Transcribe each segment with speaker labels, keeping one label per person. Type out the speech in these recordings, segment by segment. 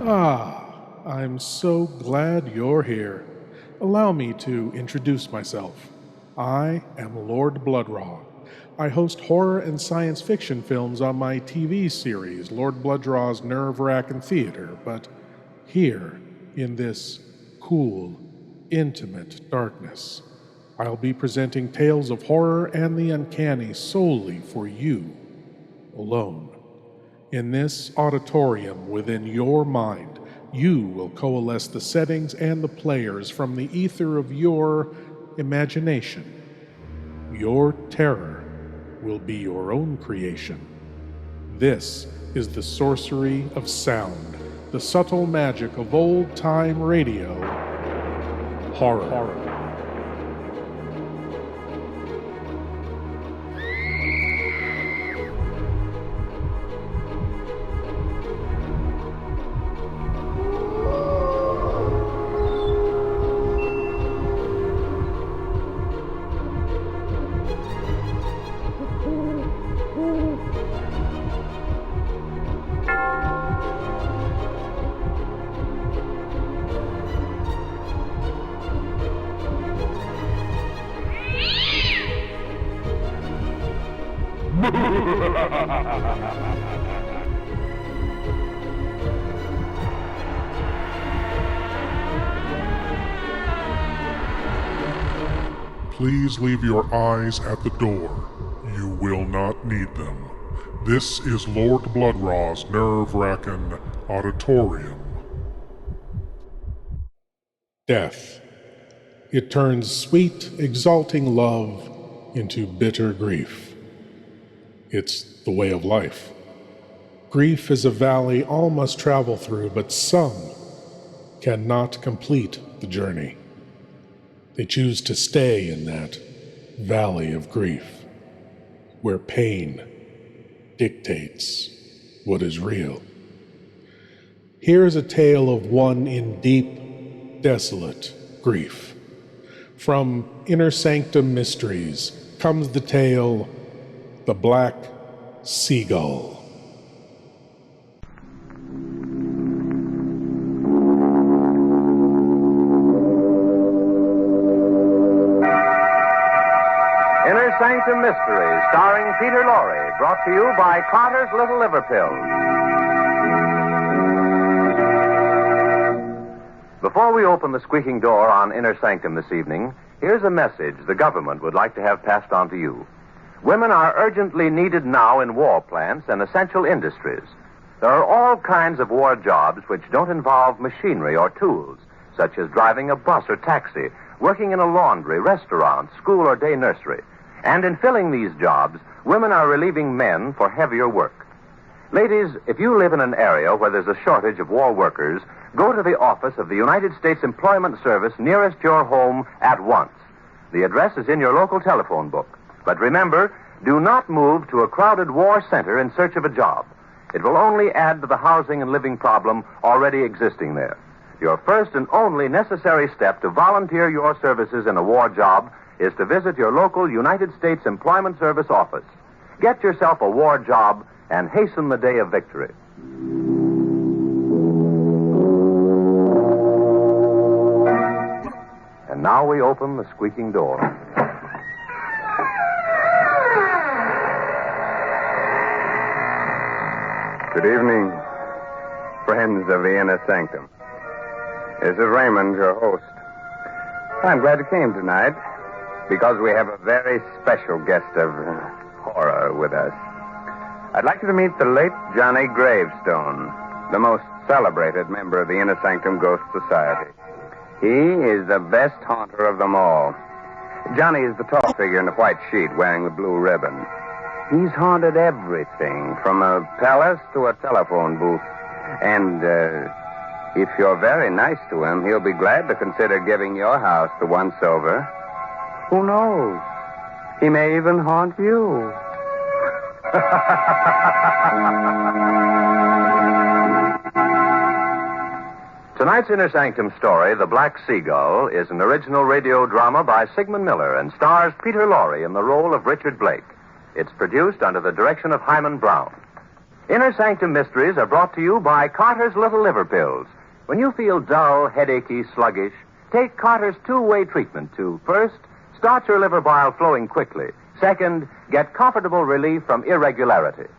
Speaker 1: I'm so glad you're here. Allow me to introduce myself. I am Lord Blood-Rah. I host horror and science fiction films on my TV series, Lord Blood-Rah's Wrackin Theater, but here, in this cool, intimate darkness, I'll be presenting tales of horror and the uncanny solely for you, alone. In this auditorium within your mind, you will coalesce the settings and the players from the ether of your imagination. Your terror will be your own creation. This is the sorcery of sound, the subtle magic of old-time radio, horror.
Speaker 2: Please leave your eyes at the door. You will not need them. This is Lord Blood-Rah's Wrackin Auditorium.
Speaker 1: Death. It turns sweet, exalting love into bitter grief. It's the way of life. Grief is a valley all must travel through, but some cannot complete the journey. They choose to stay in that valley of grief, where pain dictates what is real. Here is a tale of one in deep, desolate grief. From Inner Sanctum Mysteries comes the tale, The Black Seagull.
Speaker 3: Inner Sanctum Mysteries, starring Peter Lorre, brought to you by Carter's Little Liver Pills. Before we open the squeaking door on Inner Sanctum this evening, here's a message the government would like to have passed on to you. Women are urgently needed now in war plants and essential industries. There are all kinds of war jobs which don't involve machinery or tools, such as driving a bus or taxi, working in a laundry, restaurant, school, or day nursery. And in filling these jobs, women are relieving men for heavier work. Ladies, if you live in an area where there's a shortage of war workers, go to the office of the United States Employment Service nearest your home at once. The address is in your local telephone book. But remember, do not move to a crowded war center in search of a job. It will only add to the housing and living problem already existing there. Your first and only necessary step to volunteer your services in a war job is to visit your local United States Employment Service office. Get yourself a war job and hasten the day of victory. And now we open the squeaking door.
Speaker 4: Good evening, friends of the Inner Sanctum. This is Raymond, your host. I'm glad you came tonight, because we have a very special guest of horror with us. I'd like you to meet the late Johnny Gravestone, the most celebrated member of the Inner Sanctum Ghost Society. He is the best haunter of them all. Johnny is the tall figure in the white sheet wearing the blue ribbon. He's haunted everything, from a palace to a telephone booth. And if you're very nice to him, he'll be glad to consider giving your house the once over. Who knows? He may even haunt you.
Speaker 3: Tonight's Inner Sanctum story, The Black Seagull, is an original radio drama by Sigmund Miller and stars Peter Lorre in the role of Richard Blake. It's produced under the direction of Hyman Brown. Inner Sanctum Mysteries are brought to you by Carter's Little Liver Pills. When you feel dull, headachy, sluggish, take Carter's two-way treatment to, first, start your liver bile flowing quickly. Second, get comfortable relief from irregularity.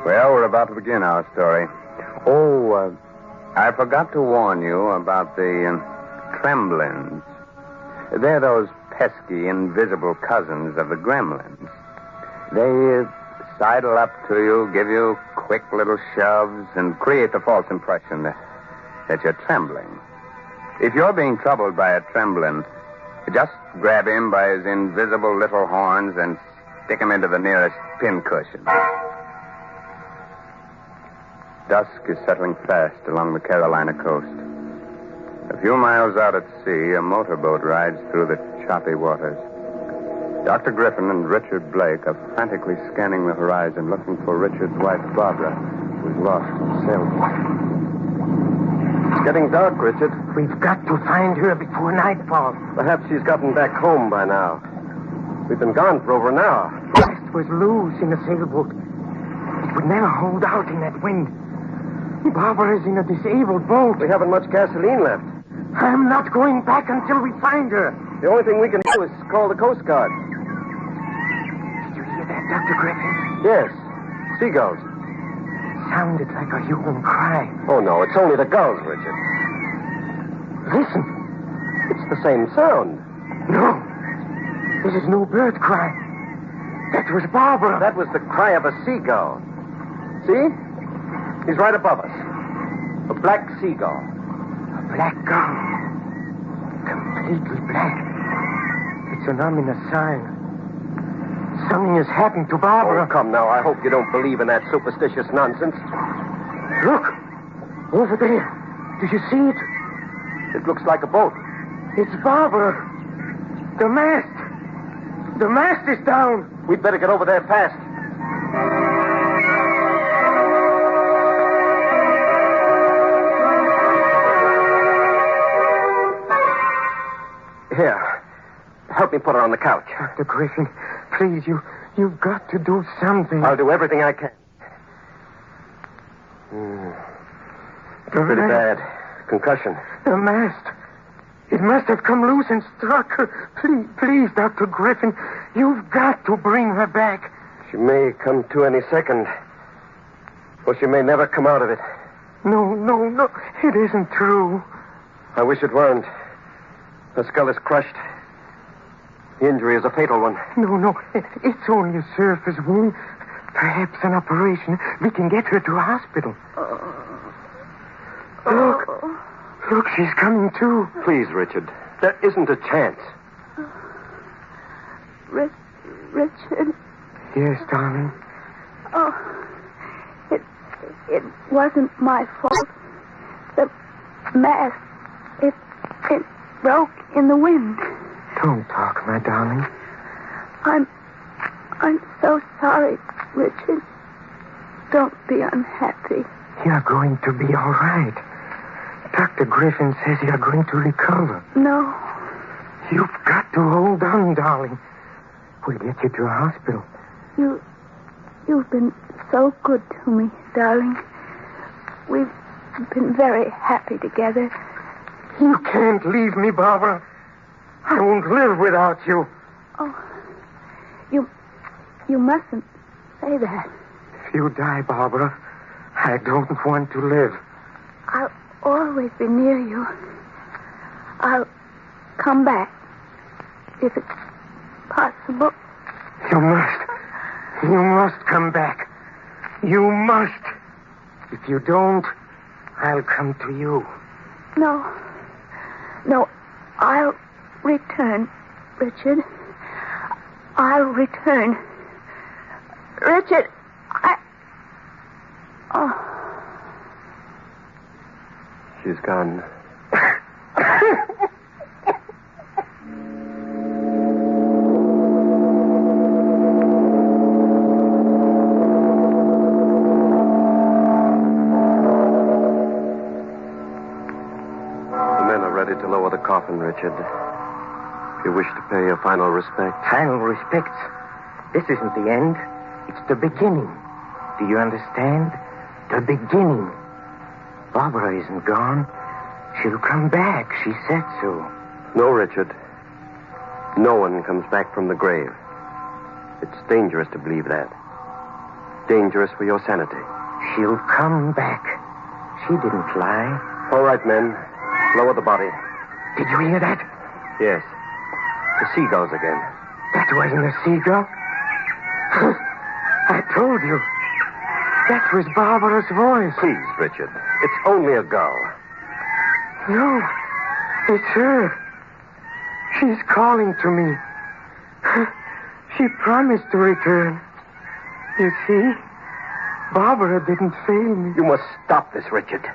Speaker 4: Well, we're about to begin our story. I forgot to warn you about the tremblins. They're those pesky, invisible cousins of the gremlins. They sidle up to you, give you quick little shoves, and create the false impression that you're trembling. If you're being troubled by a tremblin, just grab him by his invisible little horns and stick him into the nearest pincushion. Dusk is settling fast along the Carolina coast. A few miles out at sea, a motorboat rides through the choppy waters. Dr. Griffin and Richard Blake are frantically scanning the horizon, looking for Richard's wife, Barbara, who's lost in sailboat.
Speaker 5: It's getting dark, Richard.
Speaker 6: We've got to find her before nightfall.
Speaker 5: Perhaps she's gotten back home by now. We've been gone for over an hour.
Speaker 6: Mast was loose in the sailboat. It would never hold out in that wind. Barbara's in a disabled boat.
Speaker 5: We haven't much gasoline left.
Speaker 6: I'm not going back until we find her.
Speaker 5: The only thing we can do is call the Coast Guard.
Speaker 6: Did you hear that, Dr. Griffin?
Speaker 5: Yes. Seagulls.
Speaker 6: Sounded like a human cry.
Speaker 5: Oh, no, it's only the gulls, Richard.
Speaker 6: Listen.
Speaker 5: It's the same sound.
Speaker 6: No. This is no bird cry. That was Barbara.
Speaker 5: That was the cry of a seagull. See? He's right above us. A black seagull.
Speaker 6: A black gull. Completely black. It's an ominous sign. Something has happened to Barbara.
Speaker 5: Oh, come now. I hope you don't believe in that superstitious nonsense.
Speaker 6: Look. Over there. Do you see it?
Speaker 5: It looks like a boat.
Speaker 6: It's Barbara. The mast. The mast is down.
Speaker 5: We'd better get over there fast. Here. Help me put her on the couch.
Speaker 6: Dr. Griffin, please, you've got to do something.
Speaker 5: I'll do everything I can. Pretty bad. Concussion.
Speaker 6: The mast. It must have come loose and struck her. Please, Dr. Griffin, you've got to bring her back.
Speaker 5: She may come to any second. Or she may never come out of it.
Speaker 6: No. It isn't true.
Speaker 5: I wish it weren't. Her skull is crushed. The injury is a fatal one.
Speaker 6: No. It's only a surface wound. Perhaps an operation. We can get her to a hospital. Look, she's coming to.
Speaker 5: Please, Richard. There isn't a chance.
Speaker 7: Richard.
Speaker 6: Yes, darling.
Speaker 7: Oh, it wasn't my fault. The mast, it broke in the wind.
Speaker 6: Don't talk, my darling.
Speaker 7: I'm so sorry, Richard. Don't be unhappy.
Speaker 6: You're going to be all right. Dr. Griffin says you're going to recover.
Speaker 7: No.
Speaker 6: You've got to hold on, darling. We'll get you to a hospital.
Speaker 7: You've been so good to me, darling. We've been very happy together.
Speaker 6: You can't leave me, Barbara. I won't live without you.
Speaker 7: Oh, you mustn't say that.
Speaker 6: If you die, Barbara, I don't want to live.
Speaker 7: I'll always be near you. I'll come back if it's possible.
Speaker 6: You must come back. You must. If you don't, I'll come to you.
Speaker 7: No, I'll return, Richard. I'll return. Richard,
Speaker 5: She's gone. Richard. If you wish to pay your final respect.
Speaker 6: Final respects. This isn't the end. It's the beginning. Do you understand? The beginning. Barbara isn't gone. She'll come back. She said so.
Speaker 5: No, Richard. No one comes back from the grave. It's dangerous to believe that. Dangerous for your sanity.
Speaker 6: She'll come back. She didn't lie.
Speaker 5: All right, men. Lower the body.
Speaker 6: Did you hear that?
Speaker 5: Yes. The seagulls again.
Speaker 6: That wasn't a seagull. I told you. That was Barbara's voice.
Speaker 5: Please, Richard. It's only a gull.
Speaker 6: No, it's her. She's calling to me. She promised to return. You see, Barbara didn't fail me.
Speaker 5: You must stop this, Richard.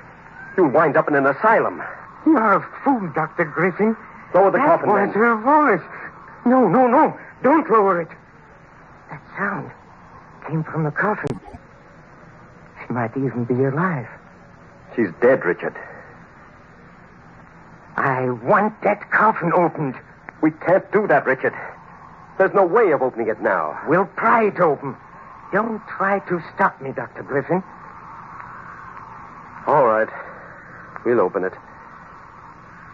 Speaker 5: You'll wind up in an asylum.
Speaker 6: You're a fool, Dr. Griffin.
Speaker 5: Lower the coffin,
Speaker 6: That was
Speaker 5: then.
Speaker 6: her voice. No. Don't lower it. That sound came from the coffin. She might even be alive.
Speaker 5: She's dead, Richard.
Speaker 6: I want that coffin opened.
Speaker 5: We can't do that, Richard. There's no way of opening it now.
Speaker 6: We'll pry it open. Don't try to stop me, Dr. Griffin.
Speaker 5: All right. We'll open it.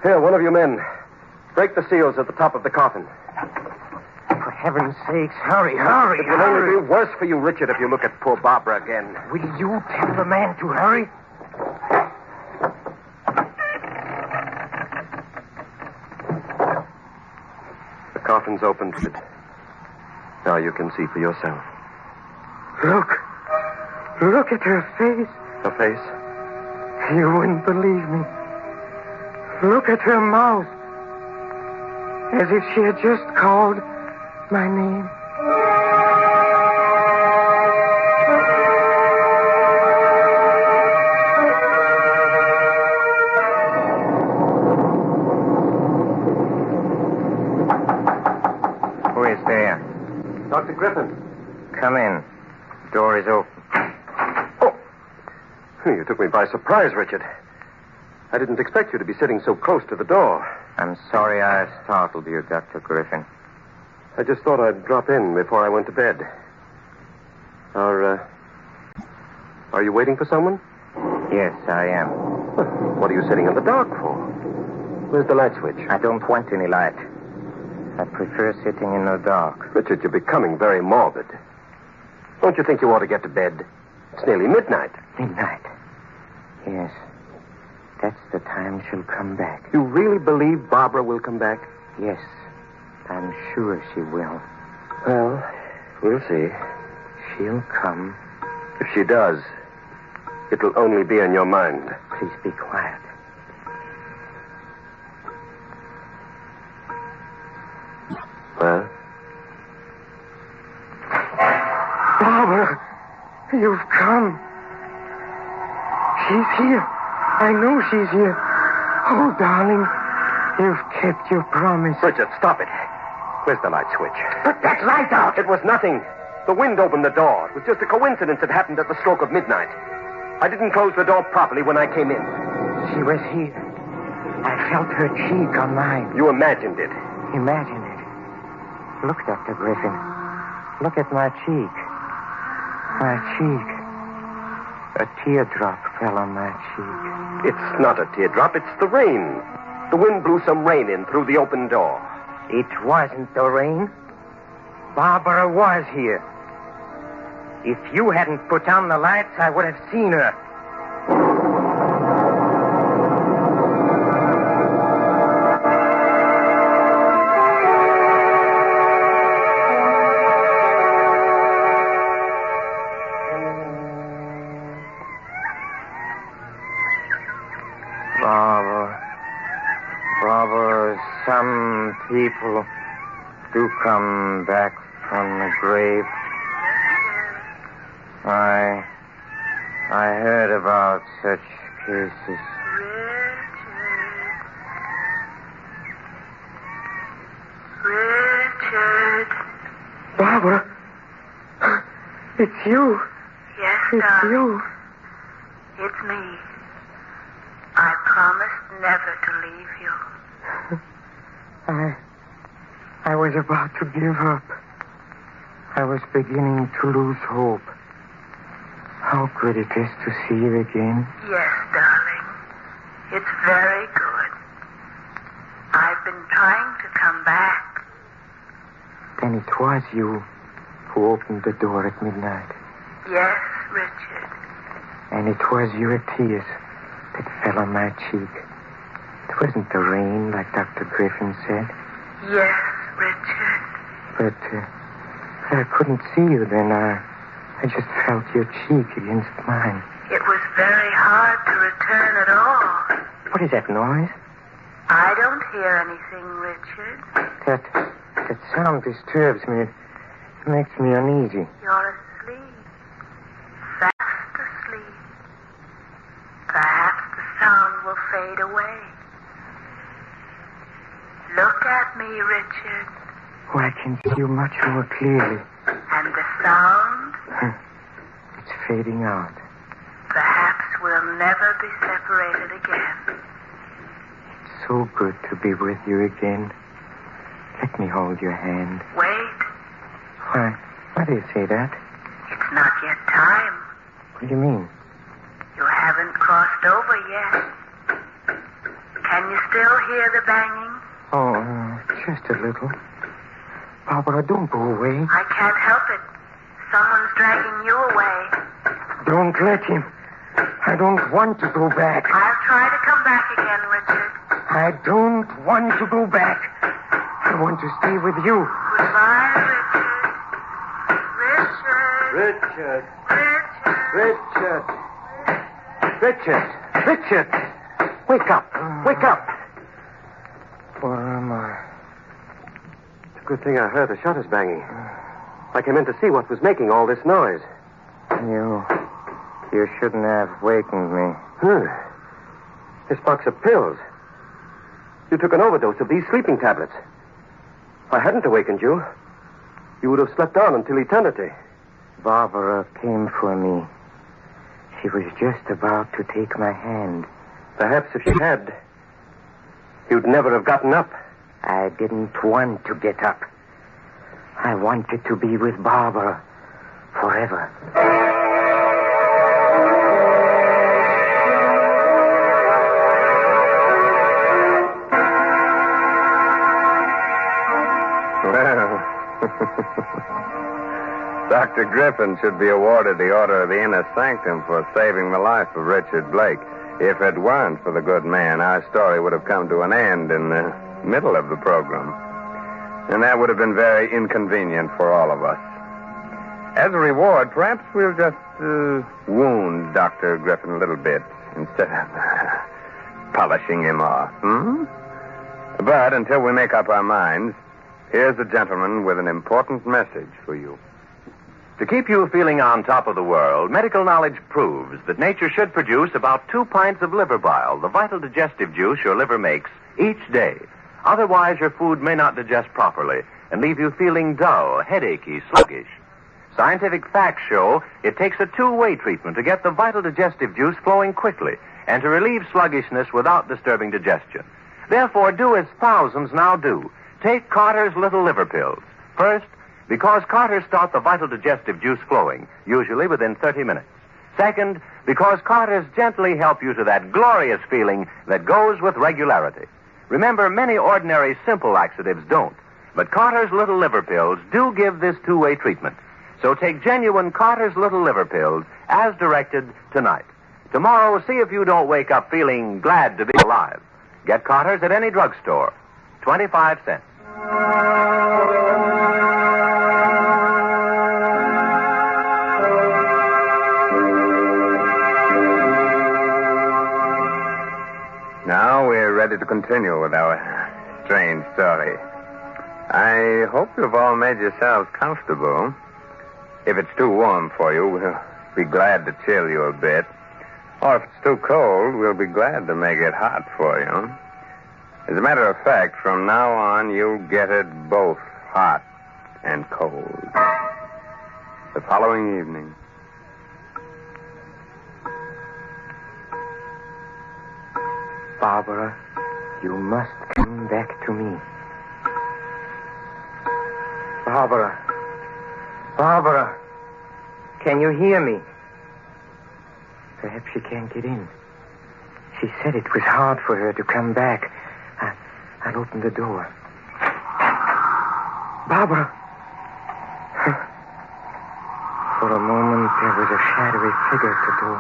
Speaker 5: Here, one of you men. Break the seals at the top of the coffin.
Speaker 6: For heaven's sakes, hurry.
Speaker 5: It will only be worse for you, Richard, if you look at poor Barbara again.
Speaker 6: Will you tell the man to hurry?
Speaker 5: The coffin's opened. Now you can see for yourself.
Speaker 6: Look at her face.
Speaker 5: Her face?
Speaker 6: You wouldn't believe me. Look at her mouth. As if she had just called my name. Who is there?
Speaker 5: Dr. Griffin.
Speaker 6: Come in. Door is open.
Speaker 5: Oh. You took me by surprise, Richard. I didn't expect you to be sitting so close to the door.
Speaker 6: I'm sorry I startled you, Dr. Griffin.
Speaker 5: I just thought I'd drop in before I went to bed. Are you waiting for someone?
Speaker 6: Yes, I am.
Speaker 5: What are you sitting in the dark for? Where's the light switch?
Speaker 6: I don't want any light. I prefer sitting in the dark.
Speaker 5: Richard, you're becoming very morbid. Don't you think you ought to get to bed? It's nearly midnight.
Speaker 6: Midnight? Yes. That's the time she'll come back.
Speaker 5: You really believe Barbara will come back?
Speaker 6: Yes. I'm sure she will.
Speaker 5: Well, we'll see.
Speaker 6: She'll come.
Speaker 5: If she does, it'll only be in your mind.
Speaker 6: Please be quiet.
Speaker 5: Well?
Speaker 6: Barbara, you've come. She's here. I know she's here. Oh, darling, you've kept your promise.
Speaker 5: Richard, stop it. Where's the light switch?
Speaker 6: Put that light out.
Speaker 5: It was nothing. The wind opened the door. It was just a coincidence that happened at the stroke of midnight. I didn't close the door properly when I came in.
Speaker 6: She was here. I felt her cheek on mine.
Speaker 5: You imagined it.
Speaker 6: Imagine it. Look, Dr. Griffin. Look at my cheek. My cheek. A teardrop fell on my cheek.
Speaker 5: It's not a teardrop. It's the rain. The wind blew some rain in through the open door.
Speaker 6: It wasn't the rain. Barbara was here. If you hadn't put on the lights, I would have seen her. Barbara, some people do come back from the grave. I heard about such cases.
Speaker 8: Richard.
Speaker 6: Barbara, it's you.
Speaker 8: Yes,
Speaker 6: It's
Speaker 8: darling.
Speaker 6: you.
Speaker 8: It's me. I promised never to leave you.
Speaker 6: I was about to give up. I was beginning to lose hope. How good it is to see you again.
Speaker 8: Yes, darling. It's very good. I've been trying to come back.
Speaker 6: Then it was you who opened the door at midnight.
Speaker 8: Yes, Richard.
Speaker 6: And it was your tears that fell on my cheek. It wasn't the rain, like Dr. Griffin said.
Speaker 8: Yes, Richard.
Speaker 6: But I couldn't see you then. I just felt your cheek against mine.
Speaker 8: It was very hard to return at all.
Speaker 6: What is that noise?
Speaker 8: I don't hear anything, Richard.
Speaker 6: That sound disturbs me. It makes me uneasy.
Speaker 8: You're asleep. Fast asleep. Perhaps the sound will fade away. Look at me, Richard.
Speaker 6: Oh, I can see you much more clearly.
Speaker 8: And the sound?
Speaker 6: It's fading out.
Speaker 8: Perhaps we'll never be separated again.
Speaker 6: It's so good to be with you again. Let me hold your hand.
Speaker 8: Wait.
Speaker 6: Why do you say that?
Speaker 8: It's not yet time.
Speaker 6: What do you mean?
Speaker 8: You haven't crossed over yet. Can you still hear the banging?
Speaker 6: Oh, just a little. Barbara, don't go away.
Speaker 8: I can't help it. Someone's dragging you away.
Speaker 6: Don't let him. I don't want to go back.
Speaker 8: I'll try to come back again, Richard.
Speaker 6: I don't want to go back. I want to stay with you.
Speaker 8: Goodbye, Richard.
Speaker 6: Richard! Wake up! Wake up! Where am I?
Speaker 5: It's a good thing I heard the shutters banging. I came in to see what was making all this noise.
Speaker 6: You shouldn't have wakened me.
Speaker 5: This box of pills. You took an overdose of these sleeping tablets. If I hadn't awakened you, you would have slept on until eternity.
Speaker 6: Barbara came for me. She was just about to take my hand.
Speaker 5: Perhaps if she had, you'd never have gotten up.
Speaker 6: I didn't want to get up. I wanted to be with Barbara forever.
Speaker 4: Well, Dr. Griffin should be awarded the Order of the Inner Sanctum for saving the life of Richard Blake. If it weren't for the good man, our story would have come to an end in the middle of the program. And that would have been very inconvenient for all of us. As a reward, perhaps we'll just wound Dr. Griffin a little bit instead of polishing him off. But until we make up our minds, here's a gentleman with an important message for you.
Speaker 3: To keep you feeling on top of the world, medical knowledge proves that nature should produce about 2 pints of liver bile, the vital digestive juice your liver makes, each day. Otherwise, your food may not digest properly and leave you feeling dull, headachy, sluggish. Scientific facts show it takes a 2-way treatment to get the vital digestive juice flowing quickly and to relieve sluggishness without disturbing digestion. Therefore, do as thousands now do. Take Carter's Little Liver Pills. First, because Carters start the vital digestive juice flowing, usually within 30 minutes. Second, because Carters gently help you to that glorious feeling that goes with regularity. Remember, many ordinary simple laxatives don't, but Carter's Little Liver Pills do give this 2-way treatment. So take genuine Carter's Little Liver Pills as directed tonight. Tomorrow, see if you don't wake up feeling glad to be alive. Get Carter's at any drugstore. 25 cents.
Speaker 4: Now we're ready to continue with our strange story. I hope you've all made yourselves comfortable. If it's too warm for you, we'll be glad to chill you a bit. Or if it's too cold, we'll be glad to make it hot for you. As a matter of fact, from now on, you'll get it both hot and cold. The following evening.
Speaker 6: Barbara, you must come back to me. Barbara. Barbara. Can you hear me? Perhaps she can't get in. She said it was hard for her to come back. I'll open the door. Barbara. For a moment, there was a shadowy figure at the door.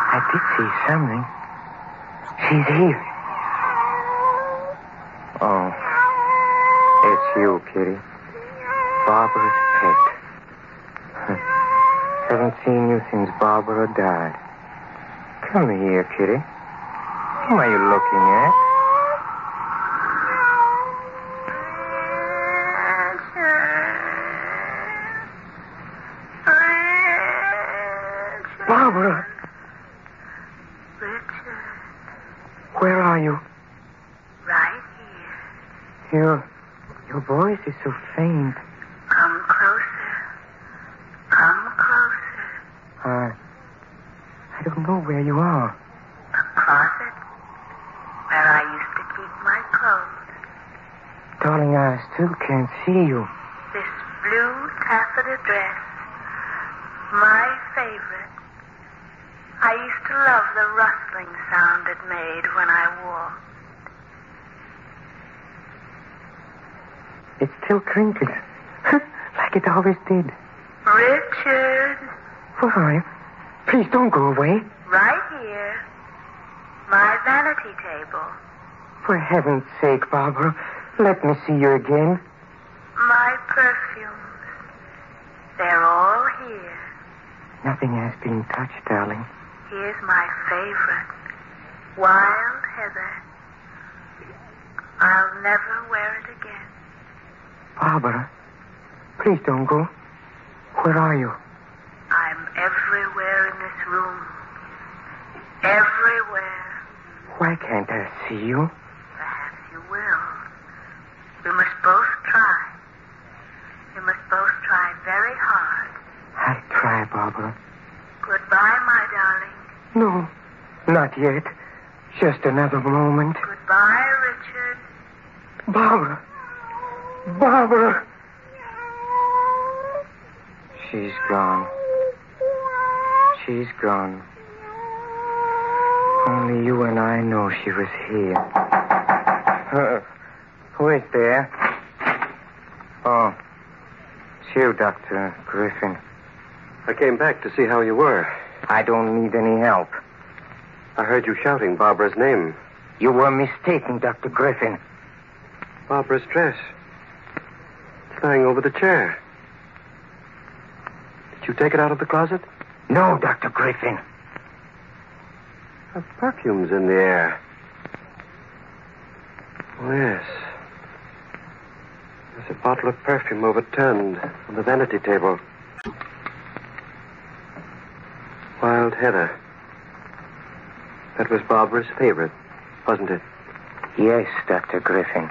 Speaker 6: I did see something. She's here. Oh. It's you, Kitty. Barbara's pet. Haven't seen you since Barbara died. Come here, Kitty. Who are you looking at? Barbara.
Speaker 8: Richard.
Speaker 6: Where are you?
Speaker 8: Right here.
Speaker 6: Your voice is so faint.
Speaker 8: Come closer. Come closer.
Speaker 6: I don't know where you are.
Speaker 8: The closet where I used to keep my clothes.
Speaker 6: Darling, I still can't see you.
Speaker 8: This blue taffeta dress. My favorite. I used to love the rustling sound it made when I walked.
Speaker 6: It still crinkles. Like it always did.
Speaker 8: Richard.
Speaker 6: Where are you? Please don't go away.
Speaker 8: Right here. My vanity table.
Speaker 6: For heaven's sake, Barbara, let me see you again.
Speaker 8: My perfumes. They're all here.
Speaker 6: Nothing has been touched, darling.
Speaker 8: Here's my favorite. Wild heather. I'll never wear it again.
Speaker 6: Barbara, please don't go. Where are you?
Speaker 8: I'm everywhere in this room. Everywhere.
Speaker 6: Why can't I see you?
Speaker 8: Perhaps you will. We must both try. We must both try very hard.
Speaker 6: I'll try, Barbara.
Speaker 8: Goodbye, my darling.
Speaker 6: No, not yet. Just another moment.
Speaker 8: Goodbye, Richard.
Speaker 6: Barbara. Barbara. She's gone. She's gone. Only you and I know she was here. Who is there? Oh, it's you, Dr. Griffin.
Speaker 5: I came back to see how you were.
Speaker 6: I don't need any help.
Speaker 5: I heard you shouting Barbara's name.
Speaker 6: You were mistaken, Dr. Griffin.
Speaker 5: Barbara's dress. It's lying over the chair. Did you take it out of the closet?
Speaker 6: No, Dr. Griffin.
Speaker 5: The perfume's in the air. Oh, yes. There's a bottle of perfume overturned on the vanity table. Wild heather. That was Barbara's favorite, wasn't it?
Speaker 6: Yes, Dr. Griffin.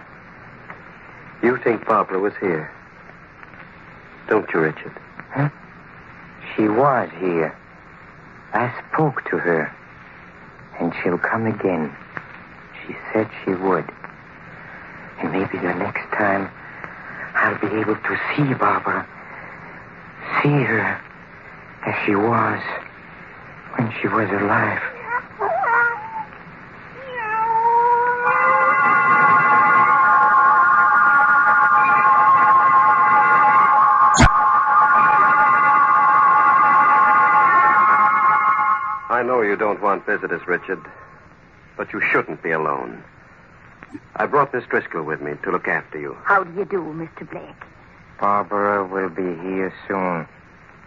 Speaker 5: You think Barbara was here? Don't you, Richard?
Speaker 6: Huh? She was here. I spoke to her. And she'll come again. She said she would. And maybe the next time I'll be able to see Barbara. See her as she was when she was alive.
Speaker 5: I know you don't want visitors, Richard, but you shouldn't be alone. I brought Miss Driscoll with me to look after you.
Speaker 7: How do you do, Mr. Blake?
Speaker 6: Barbara will be here soon.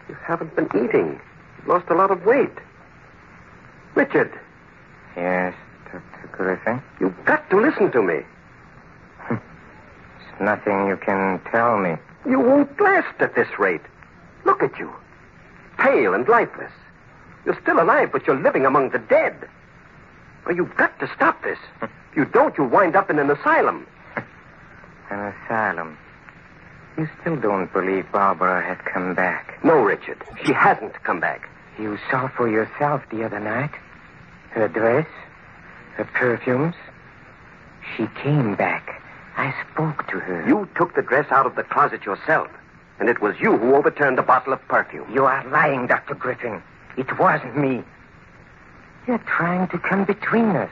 Speaker 5: You haven't been eating. You've lost a lot of weight. Richard.
Speaker 6: Yes, Dr. Griffin?
Speaker 5: You've got to listen to me.
Speaker 6: There's nothing you can tell me.
Speaker 5: You won't last at this rate. Look at you. Pale and lifeless. You're still alive, but you're living among the dead. Well, you've got to stop this. If you don't, you'll wind up in an asylum.
Speaker 6: An asylum? You still don't believe Barbara had come back?
Speaker 5: No, Richard. She hasn't come back.
Speaker 6: You saw for yourself the other night. Her dress, her perfumes. She came back I spoke to her.
Speaker 5: You took the dress out of the closet yourself. And it was you who overturned the bottle of perfume.
Speaker 6: You are lying, Dr. Griffin. It wasn't me. You're trying to come between us.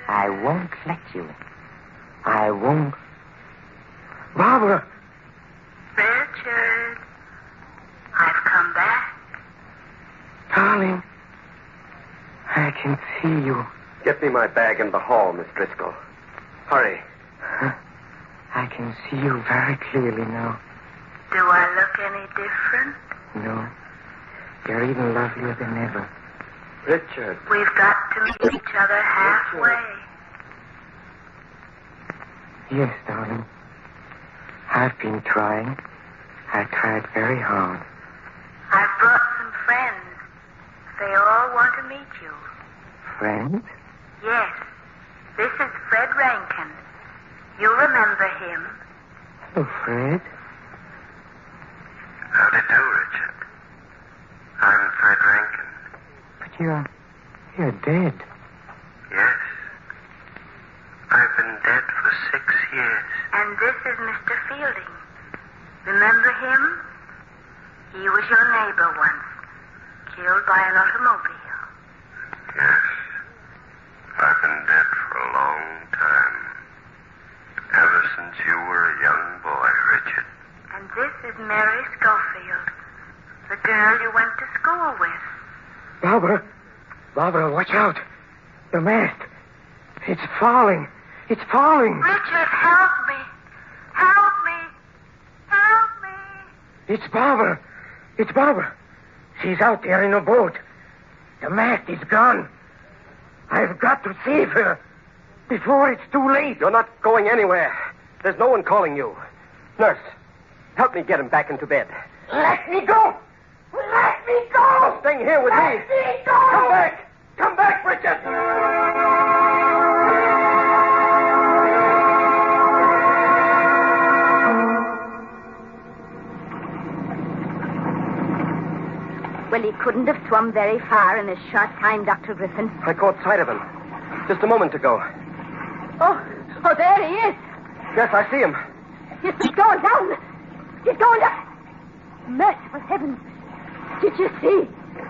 Speaker 6: I won't let you. I won't. Barbara!
Speaker 8: Richard, I've come back.
Speaker 6: Darling, I can see you.
Speaker 5: Get me my bag in the hall, Miss Driscoll. Hurry.
Speaker 6: I can see you very clearly now.
Speaker 8: Do I look any different?
Speaker 6: No. You're even lovelier than ever.
Speaker 5: Richard.
Speaker 8: We've got to meet each other halfway.
Speaker 6: Yes, darling. I've been trying. I tried very hard.
Speaker 8: I've brought some friends. They all want to meet you.
Speaker 6: Friends?
Speaker 8: Yes. This is Fred Rankin. You remember him.
Speaker 6: Hello, Fred.
Speaker 9: How do you do, Richard? I'm Fred Rankin.
Speaker 6: But you're dead.
Speaker 9: Yes. I've been dead for 6 years.
Speaker 8: And this is Mr. Fielding. Remember him? He was your neighbor once, killed by an automobile.
Speaker 9: Yes. I've been dead for a long time. Ever since you were a young boy, Richard.
Speaker 8: And this is Mary Schofield, the girl you went to school with.
Speaker 6: Barbara! Barbara, watch out. The mast. It's falling. It's falling.
Speaker 8: Richard, help me. Help me. Help me.
Speaker 6: It's Barbara. It's Barbara. She's out there in a boat. The mast is gone. I've got to save her before it's too late.
Speaker 5: You're not going anywhere. There's no one calling you. Nurse, help me get him back into bed.
Speaker 6: Let me go. Let me go.
Speaker 5: Staying here with me.
Speaker 6: Let me go.
Speaker 5: Come back. Come back, Richard.
Speaker 7: Well, he couldn't have swum very far in a short time, Dr. Griffin.
Speaker 5: I caught sight of him just a moment ago.
Speaker 7: Oh, there he is.
Speaker 5: Yes, I see him.
Speaker 7: He's going down. He's going down. Merciful heavens. Did you see?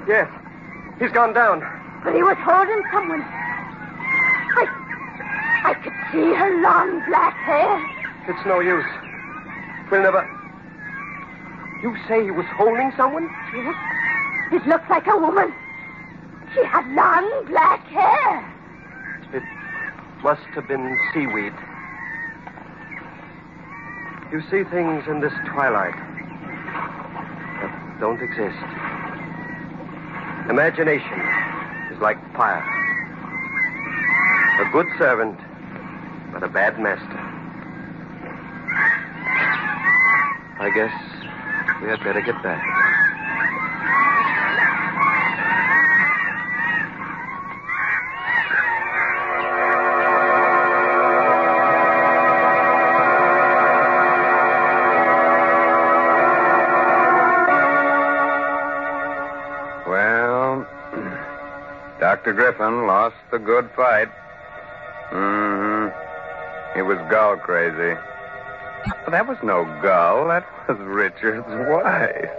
Speaker 5: Yes, he's gone down.
Speaker 7: But he was holding someone. I could see her long black hair.
Speaker 5: It's no use. We'll never... You say he was holding someone?
Speaker 7: Yes. It looks like a woman. She had long black hair.
Speaker 5: It must have been seaweed. You see things in this twilight that don't exist. Imagination is like fire. A good servant, but a bad master. I guess we had better get back.
Speaker 4: Dr. Griffin lost the good fight. He was gull crazy. But that was no gull. That was Richard's wife.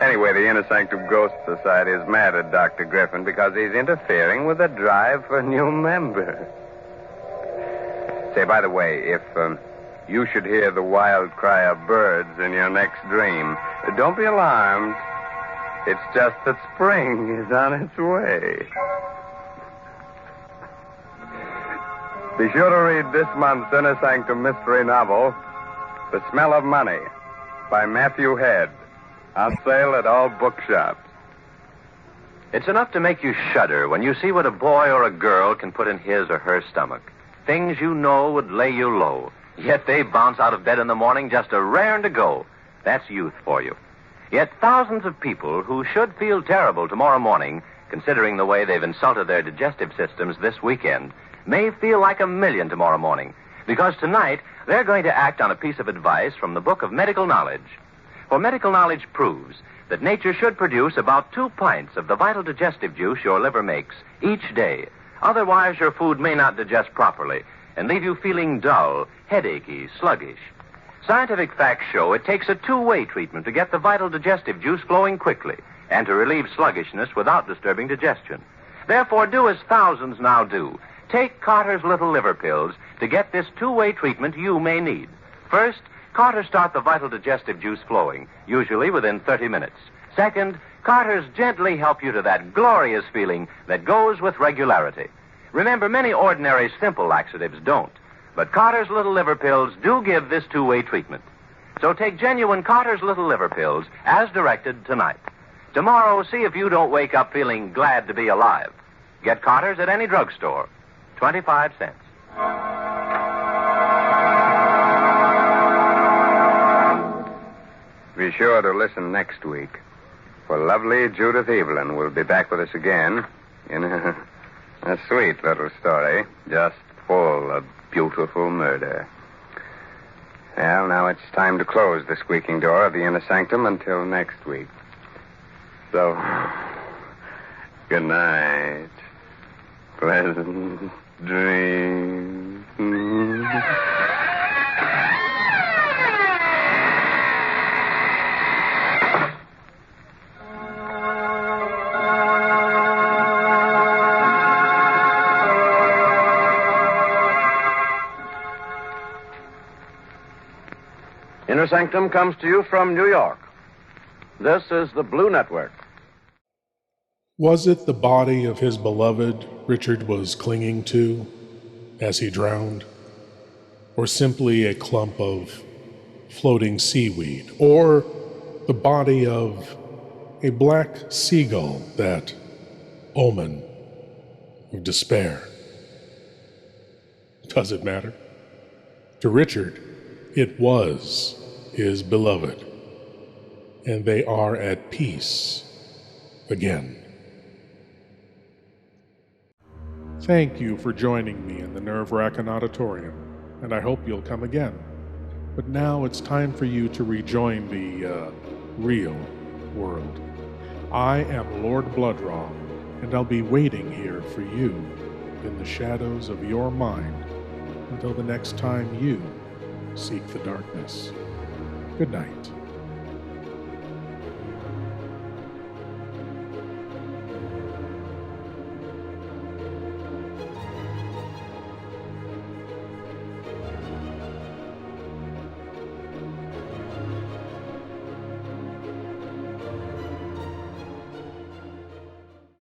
Speaker 4: Anyway, the Inner Sanctum Ghost Society is mad at Dr. Griffin because he's interfering with the drive for new members. Say, by the way, if you should hear the wild cry of birds in your next dream, don't be alarmed. It's just that spring is on its way. Be sure to read this month's Inner Sanctum mystery novel, The Smell of Money, by Matthew Head, on sale at all bookshops.
Speaker 3: It's enough to make you shudder when you see what a boy or a girl can put in his or her stomach. Things you know would lay you low, yet they bounce out of bed in the morning just a raring to go. That's youth for you. Yet thousands of people who should feel terrible tomorrow morning, considering the way they've insulted their digestive systems this weekend, may feel like a million tomorrow morning, because tonight they're going to act on a piece of advice from the Book of Medical Knowledge. For medical knowledge proves that nature should produce about 2 pints of the vital digestive juice your liver makes each day. Otherwise, your food may not digest properly, and leave you feeling dull, headachy, sluggish. Scientific facts show it takes a two-way treatment to get the vital digestive juice flowing quickly and to relieve sluggishness without disturbing digestion. Therefore, do as thousands now do. Take Carter's Little Liver Pills to get this two-way treatment you may need. First, Carter start the vital digestive juice flowing, usually within 30 minutes. Second, Carter's gently help you to that glorious feeling that goes with regularity. Remember, many ordinary simple laxatives don't, but Carter's Little Liver Pills do give this two-way treatment. So take genuine Carter's Little Liver Pills as directed tonight. Tomorrow, see if you don't wake up feeling glad to be alive. Get Carter's at any drugstore. 25 cents.
Speaker 4: Be sure to listen next week, for lovely Judith Evelyn will be back with us again in a sweet little story, just full of beautiful murder. Well, now it's time to close the squeaking door of the inner sanctum until next week. So, good night. Pleasant dreams.
Speaker 5: Inner Sanctum comes to you from New York. This is the Blue Network.
Speaker 1: Was it the body of his beloved Richard was clinging to as he drowned? Or simply a clump of floating seaweed? Or the body of a black seagull, that omen of despair? Does it matter? To Richard, it was his beloved, and they are at peace again. Thank you for joining me in the Wrackin Auditorium, and I hope you'll come again. But now it's time for you to rejoin the, real world. I am Lord Blood-Rah, and I'll be waiting here for you in the shadows of your mind until the next time you seek the darkness. Good night.